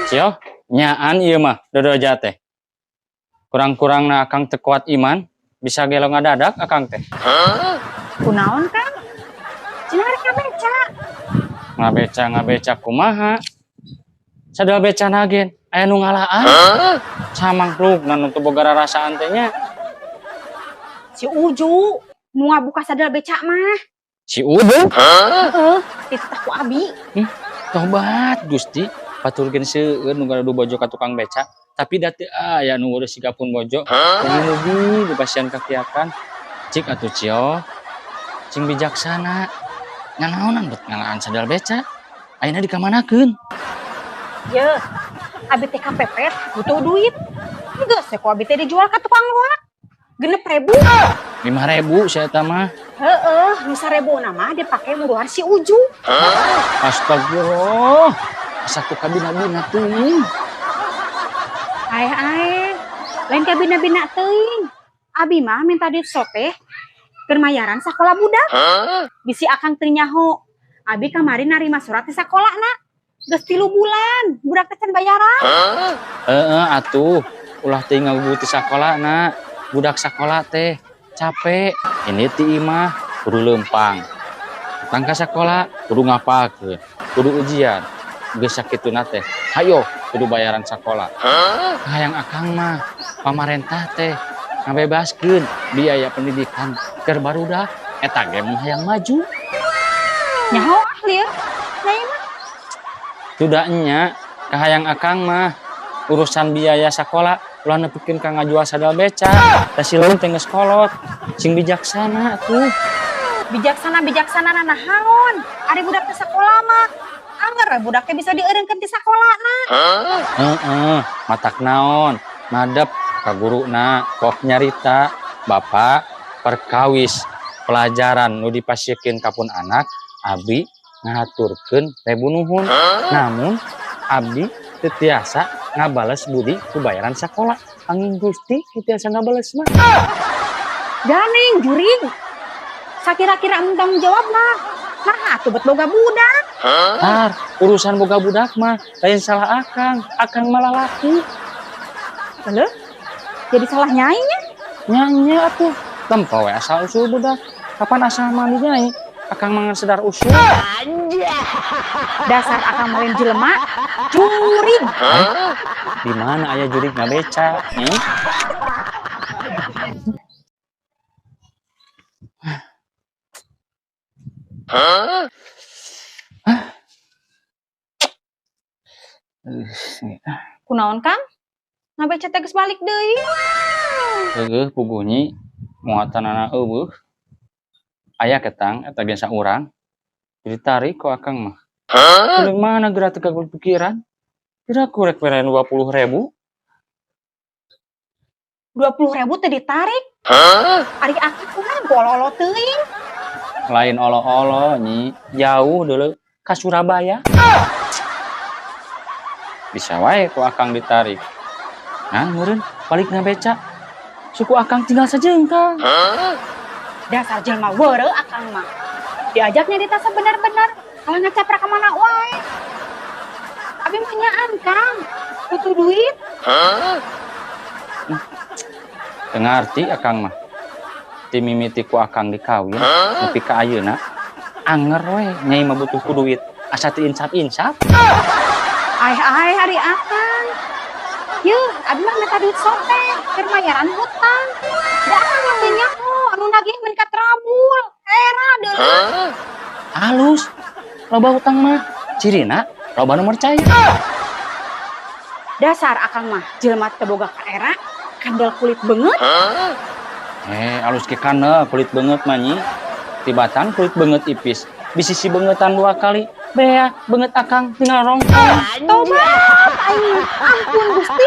Cio, nyaan iya mah, dodo aja teh. Kurang-kurang na akang teu kuat iman, bisa gelo ngadadak akang teh. Kunaon kan? Cenah rek ngabeca. Ngabeca kumaha. Sadel beca nagen, aya nu ngalaan. Samangkluk nu teu boga rarasaan teh nya. Si Uju nu ngabuka sadel beca mah. Si Udu? Heeh, dititah ku abi. Tobat Gusti, paturkeun seueur nu gaduh bojo ka tukang beca. Tapi da teu aya nu ngurus sigapun bojo. Mugi-mugi dipasieun kakiakan. Cik atuh Cio, cing bijaksana. Nganaonan bet ngalaan sadel beca? Ayeuna dikamanakeun? Ye, abi teh kapepet butuh duit. Geus ku abi teh dijual ka tukang loak. 6.000. 5.000 saya eta mah. Heeh, nu 1.000 mah dipake muruhan si Uju. Astagfirullah. Asa ku kabina-bina teuing. Ae, lain kabina-bina teuing. Abi mah minta duit soteh keur mayaran sakola budak. Bisi akang teu nyaho. Abi kamari narima surat di sakolana. Geus 3 bulan, budak teh can bayaran. Heeh atuh, ulah teuing ngabubuh ti sakolana. Budak sakola teh capek. Ini ti imah kudu leumpang. Datang ka sakola kudu ngapalkeun, kudu ujian. Geus sakituna teh, hayo kudu bayaran sakola. Hayang akang mah pamarentah teh ngabebaskeun biaya pendidikan keur barudak. Eta ge mah hayang maju. Nyaho ahli ya. Nyai mah Sudah nya kahayang akang mah urusan biaya sakola ulah nepikeun ka ngajual sadel beca. Da sileung teh geus kolot. Sing bijaksana tuh. bijaksana nahaon. Ari budak teh sakola mah anger budak teh bisa dieureunkeun ti sakolana. Heeh, matak naon? Madep ka guruna kok nyarita bapak perkawis pelajaran nu dipasiekeun kapun anak abi ngaturkeun rebu nuhun. Namun abdi teu tiasa ngabales budi ku bayaran sakola. Angin Gusti teu tiasa ngabales mah. Ganeng juring. Sakira-kira tanggung jawab mah. Nah, atuh bet boga budak. Har, urusan boga budak mah lain salah akang. Akang malah laki. Heuh? Jadi salah nyai nya? Nyanyi atuh. Tempo we asal usul budak. Kapan asal mandi nyai? Akang mangan sedar usul. Dasar akang malen jelema juring. Di mana aya jurig ngabeca? Kunaon Kang? Ngabeca teh geus balik deui. Heeh, puguhnya muatanana eueuh. Aya ketang eta ge saurang. Ditarik ku akang mah. Dari mana geura teu kagul pikiran? Kira ku rek peren 20.000. 20.000 teh ditarik. Ari akang kunaon bololo teuing. Lain olo-olo nyi, jauh dulu ka Surabaya. Bisa wae ku akang ditarik. Nah, meureun balik ngabeca. Suku akang tinggal sajeungkang. Dasar jelema weureu akang mah. Diajaknya di tasa bener-bener. Kalau ngacaprak ka mana wae. Abi mah nyaan Kang. Butuh duit. Teu ngarti akang mah. Ti mimiti ku akang dikawin, nepi ka ayeuna anger we nyai mah butuh ku duit. Asa teu insap-insap. Ai hari akang. Yeuh, abi mah minta duit soteh keur mayaran hutang. Da akang mah teu nyaho anu nagih mun ka trabul. Era deuleu. Halus. Loba hutang mah cirina loba nu percaya. Dasar akang mah jelema teu boga ka era, kandel kulit beungeut. Alus ke kana kulit beungeut mah nyi. Tibatan kulit beungeut ipis. Bisi si beungetan 2 kali. Bea beungeut akang tinggal rongkong. Tobat aing. Ampun Gusti.